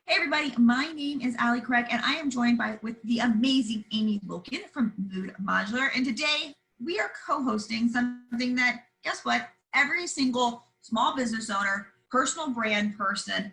Hey everybody, my name is Ali Craig and I am joined with the amazing Amy Lokken from Mud Modular. And today we are co-hosting something that, guess what, every single small business owner, personal brand person,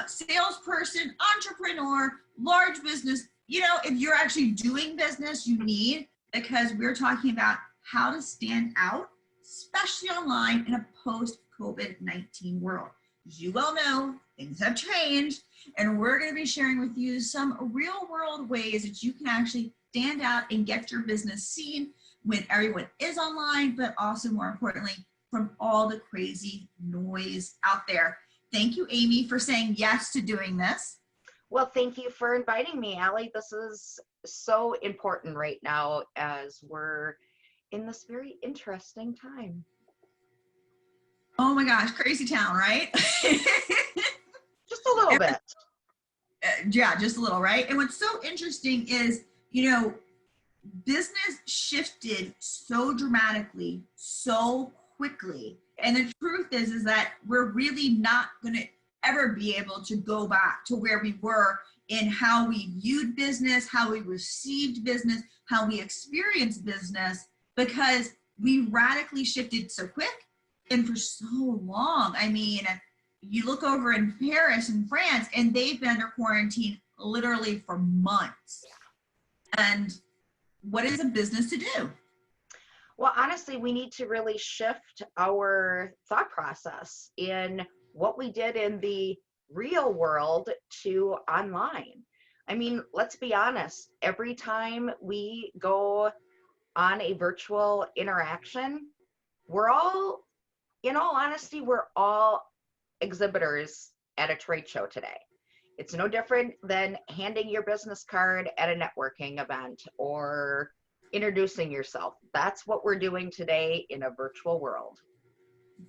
salesperson, entrepreneur, large business, if you're actually doing business, you need, because we're talking about how to stand out, especially online in a post-COVID-19 world. As you well know, things have changed, and we're going to be sharing with you some real world ways that you can actually stand out and get your business seen when everyone is online, but also more importantly, from all the crazy noise out there. Thank you, Amy, for saying yes to doing this. Well, thank you for inviting me, Ali. This is so important right now as we're in this very interesting time. Oh my gosh, crazy town, right? Just a little bit. Yeah, just a little, right? And what's so interesting is, business shifted so dramatically, so quickly. And the truth is that we're really not going to ever be able to go back to where we were in how we viewed business, how we received business, how we experienced business, because we radically shifted so quick and for so long. I mean, you look over in Paris and France, and they've been under quarantine literally for months. And what is a business to do? Well, honestly, we need to really shift our thought process in what we did in the real world to online. I mean, let's be honest, every time we go on a virtual interaction, we're all, in all honesty, we're all exhibitors at a trade show today. It's no different than handing your business card at a networking event or introducing yourself. That's what we're doing today in a virtual world.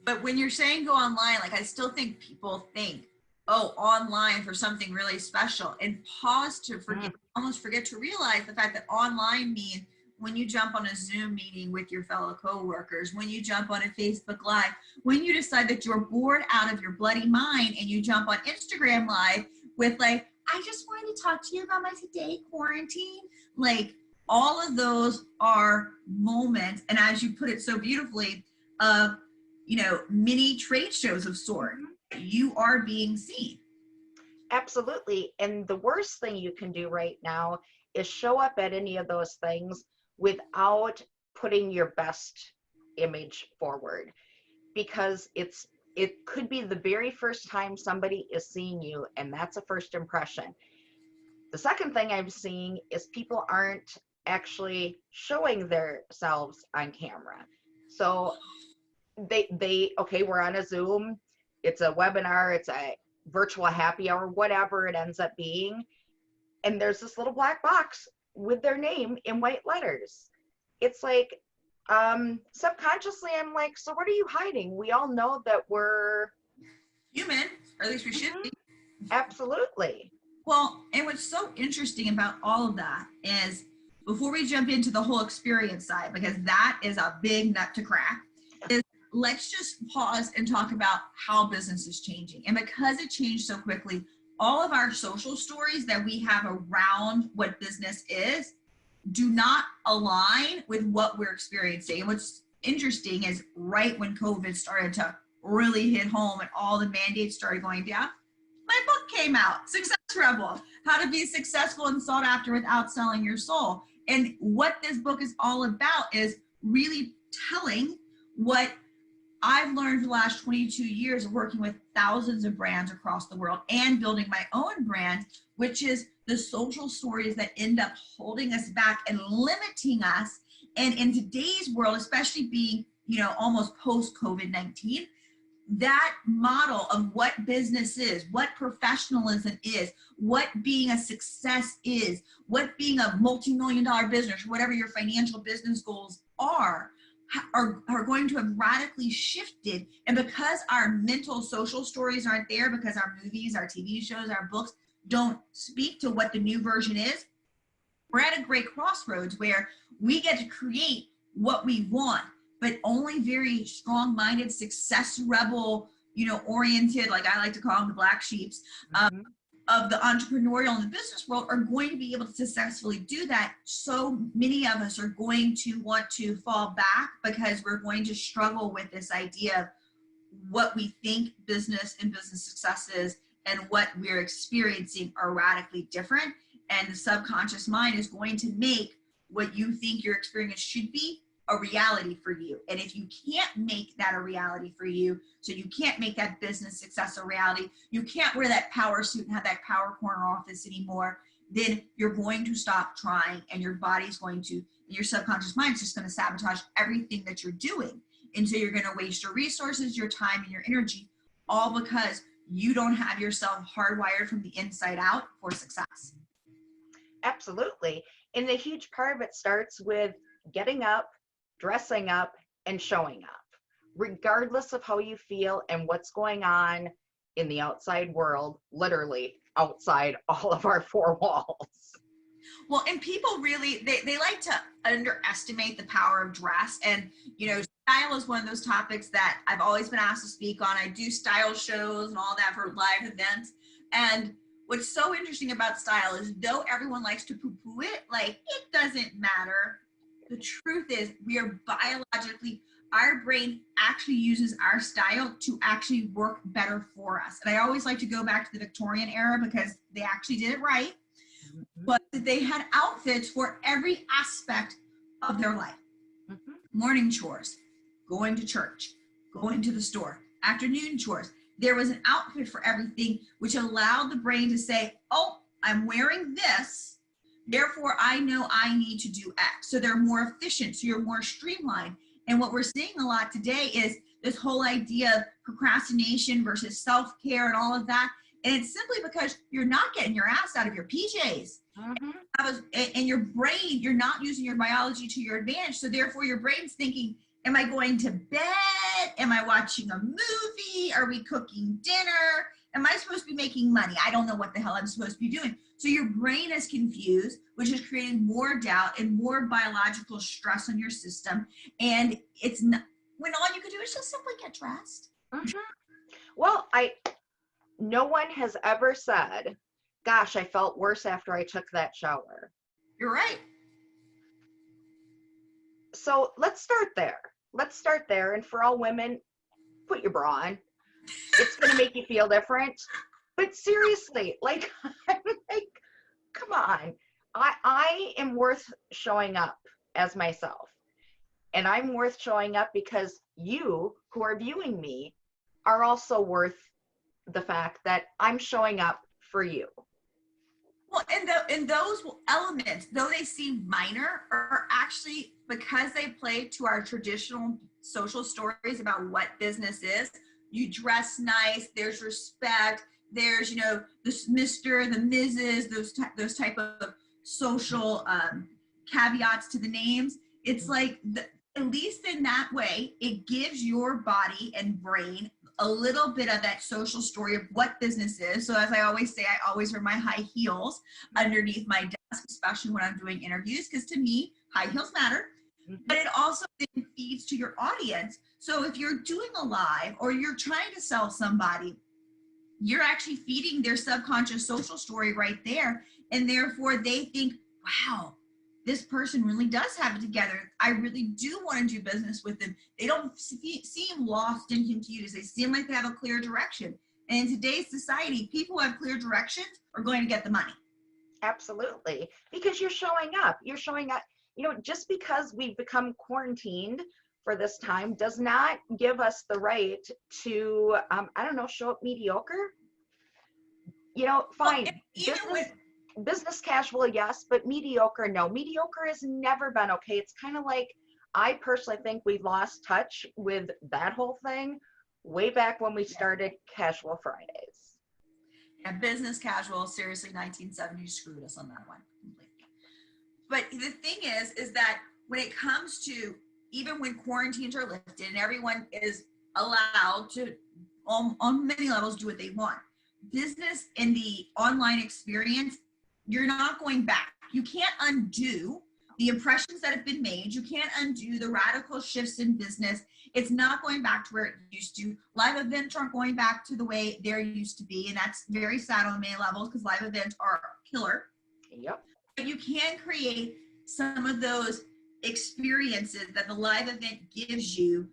But when you're saying go online, like I still think people think, oh, online for something really special, and pause to forget, almost forget to realize the fact that online means when you jump on a Zoom meeting with your fellow coworkers, when you jump on a Facebook Live, when you decide that you're bored out of your bloody mind and you jump on Instagram Live with like, I just wanted to talk to you about my today quarantine. Like, all of those are moments, and as you put it so beautifully, of mini trade shows of sort. You are being seen. Absolutely. And the worst thing you can do right now is show up at any of those things without putting your best image forward, because it could be the very first time somebody is seeing you, and that's a first impression. The second thing I'm seeing is people aren't actually showing themselves on camera. So okay, we're on a Zoom, it's a webinar, it's a virtual happy hour, whatever it ends up being, and there's this little black box with their name in white letters. It's like, subconsciously I'm like, so what are you hiding? We all know that we're human, or at least we should be. Absolutely. Well, and what's so interesting about all of that is, before we jump into the whole experience side, because that is a big nut to crack, is let's just pause and talk about how business is changing. And because it changed so quickly, all of our social stories that we have around what business is do not align with what we're experiencing. And what's interesting is, right when COVID started to really hit home and all the mandates started going down, my book came out, Success Rebel, How to Be Successful and Sought After Without Selling Your Soul. And what this book is all about is really telling what I've learned for the last 22 years of working with thousands of brands across the world and building my own brand, which is the social stories that end up holding us back and limiting us. And in today's world, especially being, almost post-COVID-19, that model of what business is, what professionalism is, what being a success is, what being a multi-million-dollar business, whatever your financial business goals are going to have radically shifted. And because our mental social stories aren't there, because our movies, our TV shows, our books don't speak to what the new version is, we're at a great crossroads where we get to create what we want, but only very strong-minded, success rebel, oriented, like I like to call them, the black sheeps, of the entrepreneurial and the business world are going to be able to successfully do that. So many of us are going to want to fall back because we're going to struggle with this idea of what we think business and business success is and what we're experiencing are radically different. And the subconscious mind is going to make what you think your experience should be a reality for you. And if you can't make that a reality for you, so you can't make that business success a reality, you can't wear that power suit and have that power corner office anymore, then you're going to stop trying, and your body's going to, your subconscious mind's just going to sabotage everything that you're doing. And so you're going to waste your resources, your time, and your energy, all because you don't have yourself hardwired from the inside out for success. Absolutely. And the huge part of it starts with getting up, dressing up, and showing up, regardless of how you feel and what's going on in the outside world, literally outside all of our four walls. Well, and people really, they like to underestimate the power of dress. And, you know, style is one of those topics that I've always been asked to speak on. I do style shows and all that for live events. And what's so interesting about style is, though everyone likes to poo-poo it, like, it doesn't matter. The truth is, we are biologically, our brain actually uses our style to actually work better for us. And I always like to go back to the Victorian era because they actually did it right. But they had outfits for every aspect of their life. Morning chores, going to church, going to the store, afternoon chores. There was an outfit for everything, which allowed the brain to say, oh, I'm wearing this, therefore I know I need to do X. So they're more efficient, so you're more streamlined. And what we're seeing a lot today is this whole idea of procrastination versus self-care and all of that. And it's simply because you're not getting your ass out of your PJs. And your brain, you're not using your biology to your advantage. So therefore your brain's thinking, am I going to bed? Am I watching a movie? Are we cooking dinner? Am I supposed to be making money? I don't know what the hell I'm supposed to be doing. So your brain is confused, which is creating more doubt and more biological stress on your system. And it's not, when all you could do is just simply get dressed. Well, no one has ever said, gosh, I felt worse after I took that shower. You're right. So let's start there. And for all women, put your bra on. It's going to make you feel different. But seriously, like, I'm like, come on. I am worth showing up as myself. And I'm worth showing up because you, who are viewing me, are also worth the fact that I'm showing up for you. Well, and those elements, though they seem minor, are actually, because they play to our traditional social stories about what business is. You dress nice, there's respect, there's, you know, this Mr., the Mrs., those type of social caveats to the names. It's like, at least in that way, it gives your body and brain a little bit of that social story of what business is. So as I always say, I always wear my high heels underneath my desk, especially when I'm doing interviews, because to me, high heels matter. But it also then feeds to your audience. So if you're doing a live or you're trying to sell somebody, you're actually feeding their subconscious social story right there. And therefore they think, wow, this person really does have it together. I really do want to do business with them. They don't seem lost and confused. They seem like they have a clear direction. And in today's society, people who have clear directions are going to get the money. Absolutely. Because you're showing up. You know, just because we've become quarantined for this time does not give us the right to, show up mediocre. You know, fine. Well, business casual, yes, but mediocre, no. Mediocre has never been okay. It's kind of like, I personally think we lost touch with that whole thing way back when we started Casual Fridays. Yeah, business casual, seriously, 1970 screwed us on that one completely. But the thing is that when it comes to, even when quarantines are lifted and everyone is allowed to, on many levels, do what they want, business in the online experience, you're not going back. You can't undo the impressions that have been made. You can't undo the radical shifts in business. It's not going back to where it used to. Live events aren't going back to the way there used to be, and that's very sad on many levels because live events are killer. Yep. But you can create some of those experiences that the live event gives you,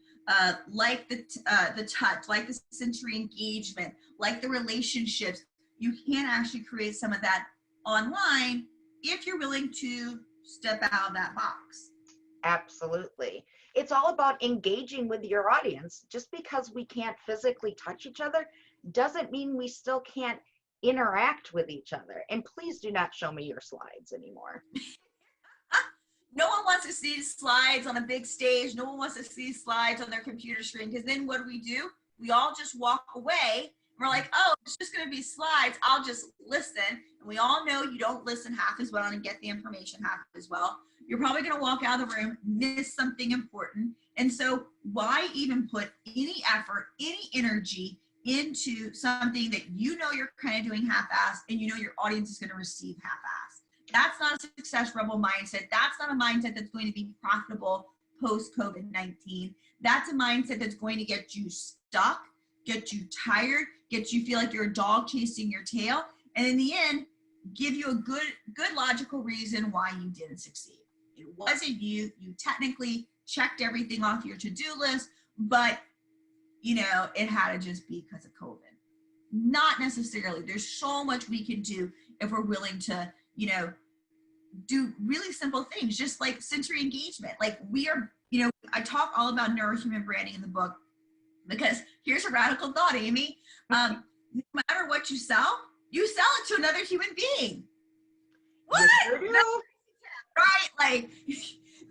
like the touch, like the sensory engagement, like the relationships. You can actually create some of that online if you're willing to step out of that box. Absolutely. It's all about engaging with your audience. Just because we can't physically touch each other doesn't mean we still can't interact with each other. And please do not show me your slides anymore. No one wants to see slides on a big stage. No one wants to see slides on their computer screen, because then what do? We all just walk away. We're like, oh, it's just going to be slides. I'll just listen. And we all know you don't listen half as well and get the information half as well. You're probably going to walk out of the room, miss something important. And so why even put any effort, any energy into something that you know you're kind of doing half-assed and you know your audience is going to receive half-assed? That's not a success rebel mindset. That's not a mindset that's going to be profitable post COVID-19. That's a mindset that's going to get you stuck, get you tired, get you feel like you're a dog chasing your tail, and in the end, give you a good logical reason why you didn't succeed. It wasn't you. You technically checked everything off your to-do list, but it had to just be because of COVID. Not necessarily. There's so much we can do if we're willing to, do really simple things, just like sensory engagement. Like I talk all about neurohuman branding in the book, because here's a radical thought, Amy. No matter what you sell it to another human being. What? Right? Like,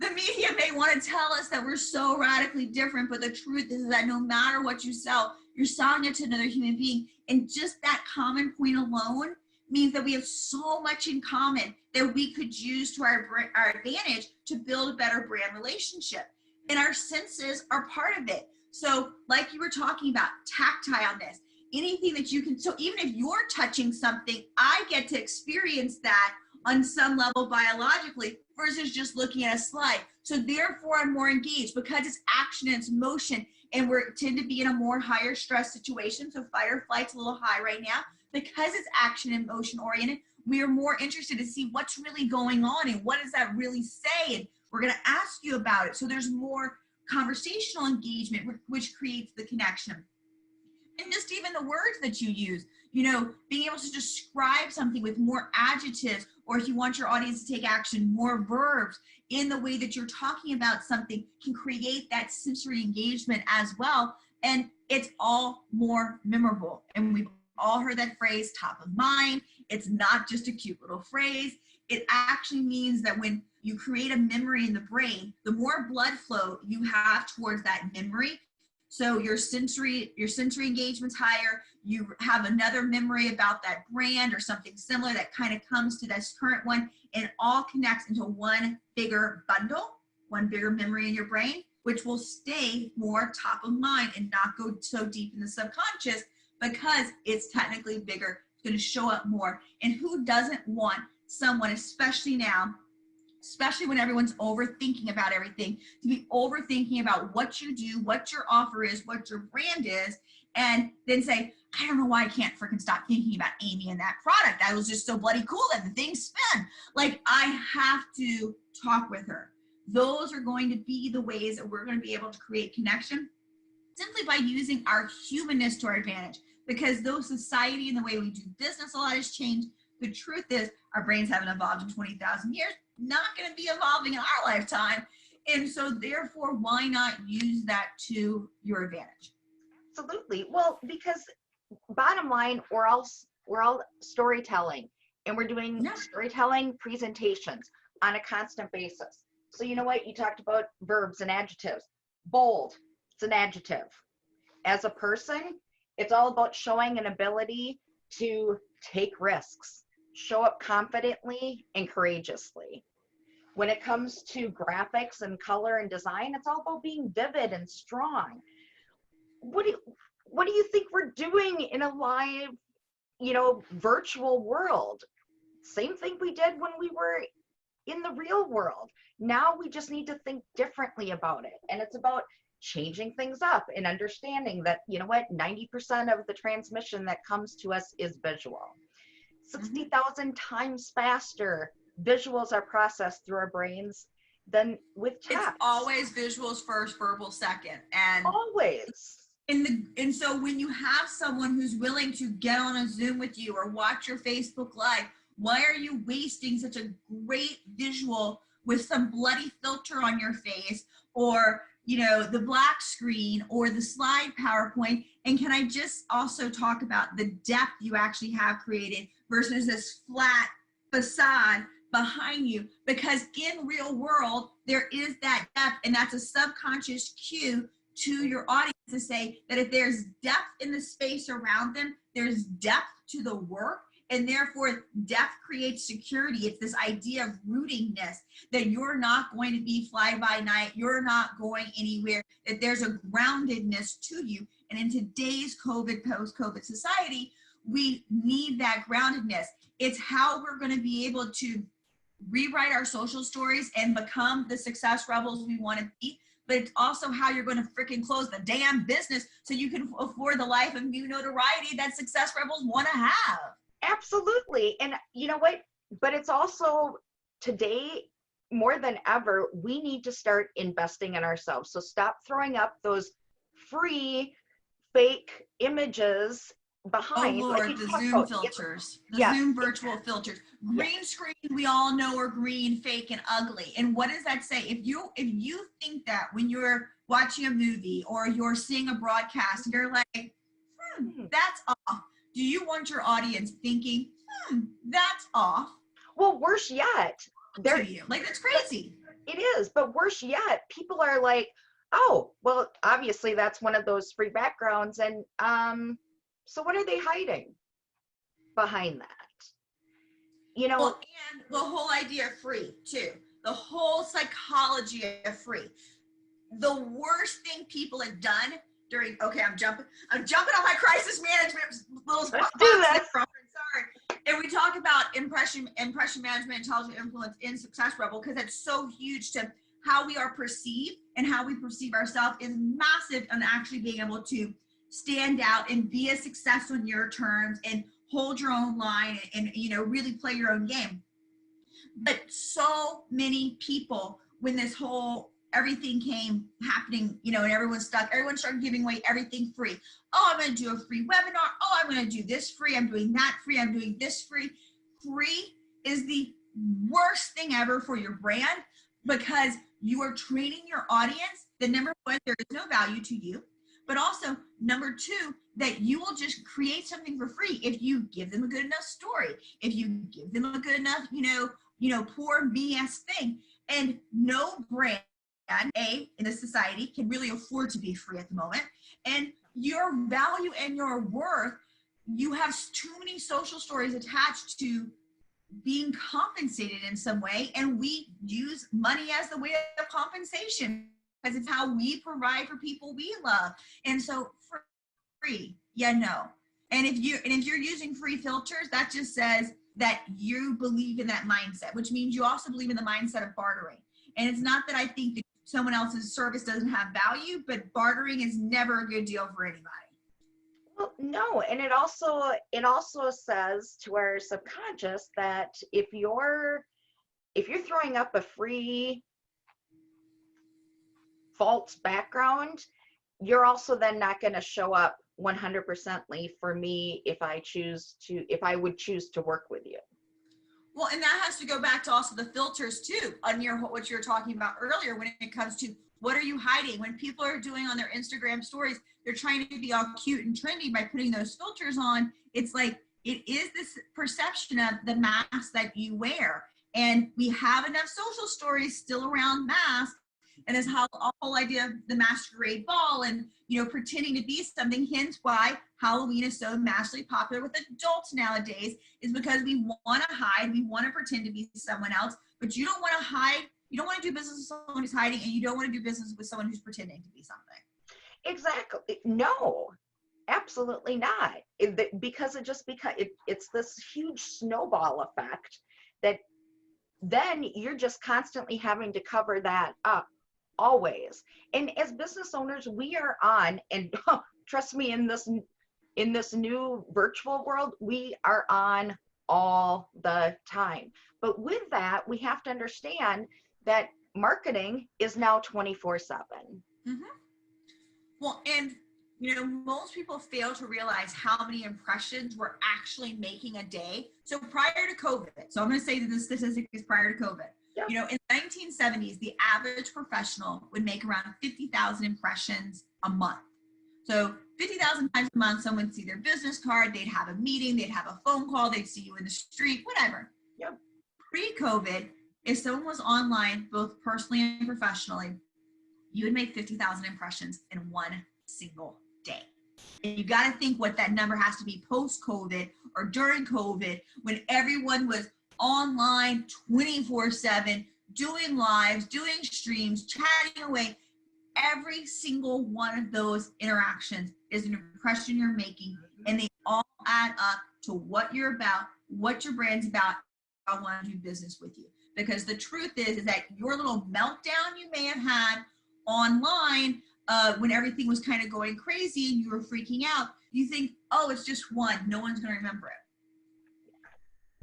the media may want to tell us that we're so radically different, but the truth is that no matter what you sell, you're selling it to another human being. And just that common point alone means that we have so much in common that we could use to our advantage to build a better brand relationship. And our senses are part of it. So like you were talking about, tactileness, anything that you can, so even if you're touching something, I get to experience that on some level biologically versus just looking at a slide. So therefore I'm more engaged because it's action and it's motion, and we tend to be in a more higher stress situation. So fight or flight's a little high right now. Because it's action and motion oriented, we are more interested to see what's really going on and what does that really say, and we're going to ask you about it. So there's more conversational engagement, which creates the connection. And just even the words that you use, being able to describe something with more adjectives, or if you want your audience to take action, more verbs in the way that you're talking about something, can create that sensory engagement as well. And it's all more memorable. And we've all heard that phrase, top of mind. It's not just a cute little phrase. It actually means that when you create a memory in the brain, the more blood flow you have towards that memory, so your sensory engagement's higher, you have another memory about that brand or something similar that kind of comes to this current one, and it all connects into one bigger bundle, one bigger memory in your brain, which will stay more top of mind and not go so deep in the subconscious, because it's technically bigger. It's going to show up more. And who doesn't want someone, especially now, especially when everyone's overthinking about everything, to be overthinking about what you do, what your offer is, what your brand is, and then say, I don't know why I can't freaking stop thinking about Amy and that product. That was just so bloody cool that the thing spun. Like, I have to talk with her. Those are going to be the ways that we're going to be able to create connection, simply by using our humanness to our advantage. Because though society and the way we do business a lot has changed, the truth is our brains haven't evolved in 20,000 years, not going to be evolving in our lifetime. And so therefore, why not use that to your advantage? Absolutely. Well, because bottom line, we're all storytelling, and we're doing storytelling presentations on a constant basis. So you know what? You talked about verbs and adjectives. Bold, it's an adjective. As a person, it's all about showing an ability to take risks, show up confidently and courageously. When it comes to graphics and color and design, it's all about being vivid and strong. What do you think we're doing in a live, virtual world? Same thing we did when we were in the real world. Now we just need to think differently about it. And it's about changing things up and understanding that, you know what, 90% of the transmission that comes to us is visual. 60,000 times faster visuals are processed through our brains than with text. It's always visuals first, verbal second. And always. And so when you have someone who's willing to get on a Zoom with you or watch your Facebook Live, why are you wasting such a great visual with some bloody filter on your face, or, you know, the black screen or the slide PowerPoint? And can I just also talk about the depth you actually have created versus this flat facade behind you? Because in real world, there is that depth, and that's a subconscious cue to your audience to say that if there's depth in the space around them, there's depth to the work, and therefore depth creates security. It's this idea of rootingness, that you're not going to be fly by night, you're not going anywhere, that there's a groundedness to you. And in today's COVID, post-COVID society, we need that groundedness. It's how we're going to be able to rewrite our social stories and become the success rebels we want to be. But it's also how you're going to freaking close the damn business so you can afford the life of new notoriety that success rebels want to have. Absolutely. And you know what? But it's also today, more than ever, we need to start investing in ourselves. So stop throwing up those free fake images behind. Oh Lord, like the Zoom filters, the Zoom virtual filters. Green screen, we all know are green, fake, and ugly. And what does that say? If you think that when you're watching a movie or you're seeing a broadcast, you're like, that's off. Do you want your audience thinking, that's off? Well, worse yet, to you. Like, that's crazy. It is, but worse yet, people are like, oh, well, obviously that's one of those free backgrounds, and so what are they hiding behind that? You know, well, and the whole idea of free too. The whole psychology of free. The worst thing people have done during, I'm jumping on my crisis management little Let's do this. Sorry. And we talk about impression management, intelligent influence in Success Rebel, because it's so huge to how we are perceived, and how we perceive ourselves is massive on actually being able to stand out and be a success on your terms and hold your own line and you know, really play your own game. But so many people, when this whole everything came happening, you know, and everyone started giving away everything free. Oh, I'm going to do a free webinar. Oh, I'm going to do this free. I'm doing that free. I'm doing this free. Free is the worst thing ever for your brand, because you are training your audience that, number one, there is no value to you, but also number two, that you will just create something for free if you give them a good enough story, if you give them a good enough, you know, poor BS thing. And no brand in this society can really afford to be free at the moment. And your value and your worth, you have too many social stories attached to being compensated in some way, and we use money as the way of compensation because it's how we provide for people we love. And so free, no. And if you're using free filters, that just says that you believe in that mindset, which means you also believe in the mindset of bartering. And it's not that I think that someone else's service doesn't have value, but bartering is never a good deal for anybody. Well, no, and it also says to our subconscious that if you're throwing up a free false background, you're also then not going to show up 100%ly for me if I would choose to work with you. Well, and that has to go back to also the filters too, on what you were talking about earlier when it comes to what are you hiding? When people are doing on their Instagram stories, they're trying to be all cute and trendy by putting those filters on. It's like, it is this perception of the mask that you wear. And we have enough social stories still around masks, and this whole idea of the masquerade ball and, you know, pretending to be something. Hence why Halloween is so massively popular with adults nowadays, is because we want to hide, we want to pretend to be someone else, but you don't want to hide. You don't want to do business with someone who's hiding, and you don't want to do business with someone who's pretending to be something. Exactly. No, absolutely not. Because it's this huge snowball effect that then you're just constantly having to cover that up always. And as business owners, we are on, and trust me, in this new virtual world, we are on all the time. But with that, we have to understand that marketing is now 24/7. Mm-hmm. Well, and most people fail to realize how many impressions we're actually making a day. So prior to COVID, so I'm going to say that the statistic is prior to COVID. Yeah. In the 1970s, the average professional would make around 50,000 impressions a month. So 50,000 times a month, someone would see their business card, they'd have a meeting, they'd have a phone call, they'd see you in the street, whatever. Yep. Pre-COVID, if someone was online, both personally and professionally, you would make 50,000 impressions in one single day. And you got to think what that number has to be post-COVID or during COVID, when everyone was online 24/7, doing lives, doing streams, chatting away. Every single one of those interactions is an impression you're making, and they all add up to what you're about, what your brand's about. I want to do business with you, because the truth is that your little meltdown you may have had online when everything was kind of going crazy and you were freaking out, you think, oh, it's just one, no one's going to remember it.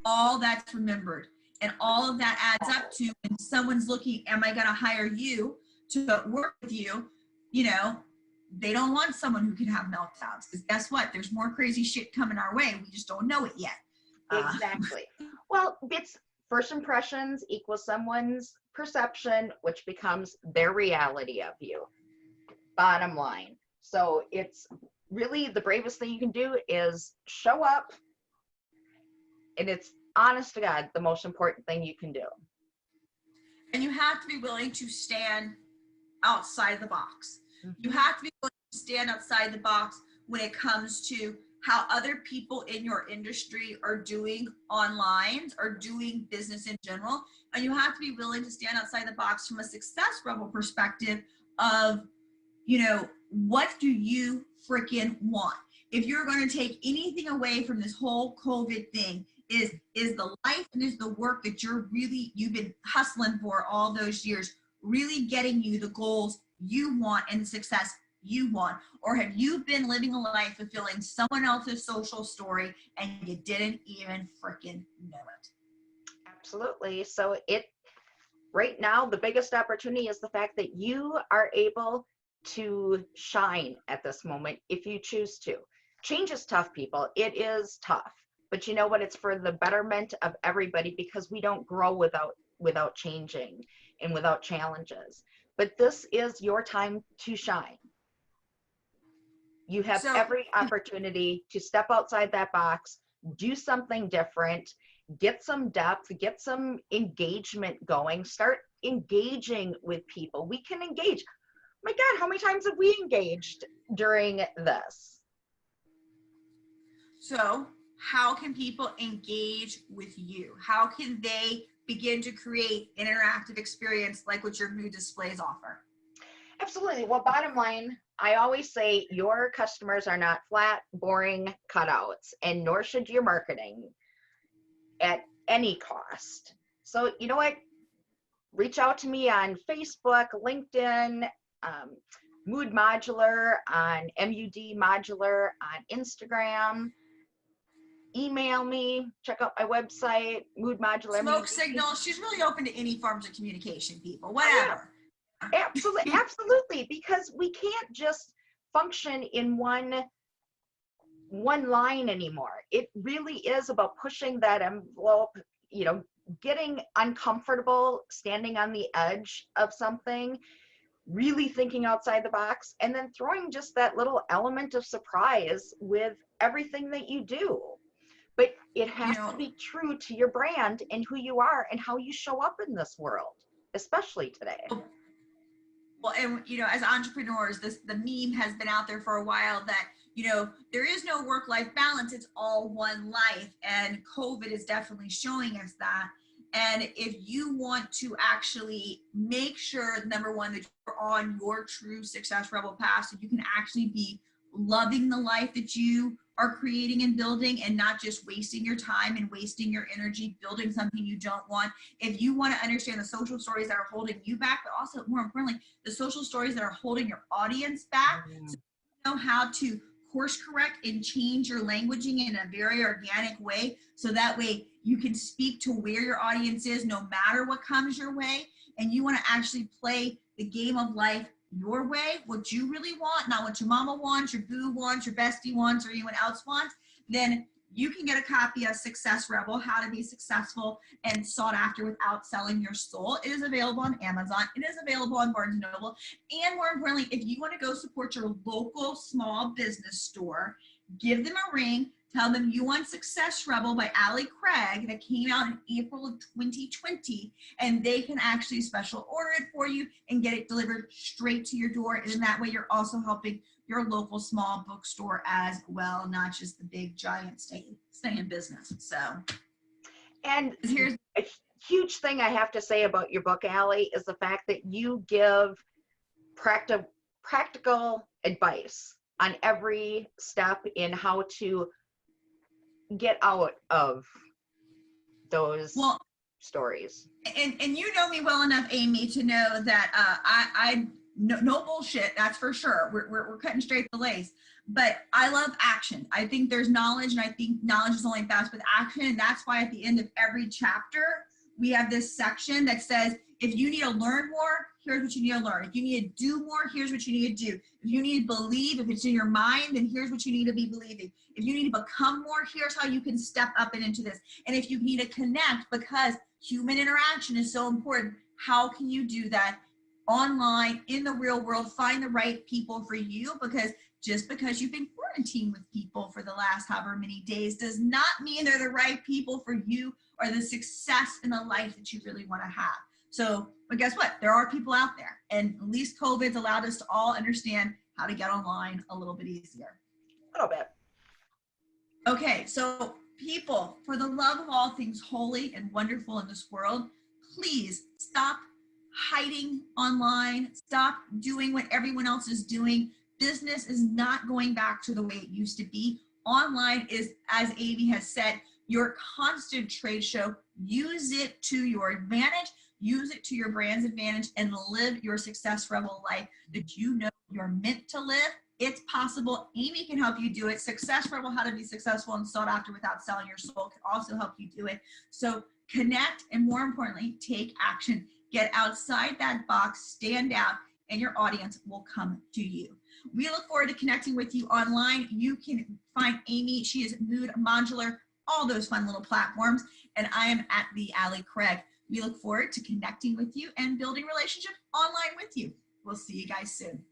All that's remembered, and all of that adds up to when someone's looking, am I going to hire you to work with you? They don't want someone who can have meltdowns, because guess what? There's more crazy shit coming our way. We just don't know it yet. Exactly. Well, it's first impressions equals someone's perception, which becomes their reality of you. Bottom line. So it's really the bravest thing you can do is show up, and it's honest to God, the most important thing you can do. And you have to be willing to stand outside the box. Mm-hmm. You have to be willing to stand outside the box when it comes to how other people in your industry are doing online or doing business in general. And you have to be willing to stand outside the box from a success level perspective of, what do you freaking want? If you're going to take anything away from this whole COVID thing, is the life and is the work that you've been hustling for all those years really getting you the goals you want and the success you want? Or have you been living a life fulfilling someone else's social story and you didn't even freaking know it? Absolutely. So right now, the biggest opportunity is the fact that you are able to shine at this moment if you choose to. Change is tough, people. It is tough. But you know what? It's for the betterment of everybody, because we don't grow without changing and without challenges. But this is your time to shine. You have every opportunity to step outside that box, do something different, get some depth, get some engagement going, start engaging with people. We can engage. My God, how many times have we engaged during this? So how can people engage with you? How can they begin to create an interactive experience like what your new displays offer? Absolutely. Well, bottom line, I always say your customers are not flat, boring cutouts, and nor should your marketing at any cost. So you know what? Reach out to me on Facebook, LinkedIn, Mud Modular, on MUD Modular, on Instagram. Email me, check out my website, Mud Modular. Smoke signals. She's really open to any forms of communication, people, whatever. Yeah. Absolutely, because we can't just function in one line anymore. It really is about pushing that envelope, getting uncomfortable, standing on the edge of something, really thinking outside the box, and then throwing just that little element of surprise with everything that you do. But it has to be true to your brand and who you are and how you show up in this world, especially today. Well, and as entrepreneurs, the meme has been out there for a while that there is no work-life balance. It's all one life, and COVID is definitely showing us that. And if you want to actually make sure, number one, that you're on your true success rebel path, so you can actually be loving the life that you are creating and building, and not just wasting your time and wasting your energy building something you don't want. If you want to understand the social stories that are holding you back, but also more importantly, the social stories that are holding your audience back, so you know how to course correct and change your languaging in a very organic way, so that way you can speak to where your audience is no matter what comes your way, and you want to actually play the game of life your way, what you really want, not what your mama wants, your boo wants, your bestie wants, or anyone else wants, then you can get a copy of Success Rebel, How to Be Successful and Sought After Without Selling Your Soul. It is available on Amazon. It is available on Barnes & Noble. And more importantly, if you want to go support your local small business store, give them a ring. Tell them you want Success Rebel by Allie Craig that came out in April of 2020, and they can actually special order it for you and get it delivered straight to your door. And in that way, you're also helping your local small bookstore as well, not just the big giant stay in business. So, and here's a huge thing I have to say about your book, Allie, is the fact that you give practical advice on every step in how to get out of those stories. And you know me well enough, Amy, to know that I no bullshit, that's for sure. We're cutting straight the lace. But I love action. I think there's knowledge, and I think knowledge is only best with action. And that's why at the end of every chapter, we have this section that says, if you need to learn more, here's what you need to learn. If you need to do more, here's what you need to do. If you need to believe, if it's in your mind, then here's what you need to be believing. If you need to become more, here's how you can step up and into this. And if you need to connect, because human interaction is so important, how can you do that online, in the real world? Find the right people for you, because just because you've been quarantined with people for the last however many days does not mean they're the right people for you or the success in the life that you really want to have. So, but guess what? There are people out there, and at least COVID's allowed us to all understand how to get online a little bit easier. A little bit. Okay, so people, for the love of all things holy and wonderful in this world, please stop hiding online. Stop doing what everyone else is doing. Business is not going back to the way it used to be. Online is, as Amy has said, your constant trade show. Use it to your advantage. Use it to your brand's advantage, and live your Success Rebel life that you know you're meant to live. It's possible. Amy can help you do it. Success Rebel, How to Be Successful and Sought After Without Selling Your Soul, can also help you do it. So connect, and more importantly, take action. Get outside that box, stand out, and your audience will come to you. We look forward to connecting with you online. You can find Amy. She is Mud Modular, all those fun little platforms. And I am at the Allie Craig. We look forward to connecting with you and building relationships online with you. We'll see you guys soon.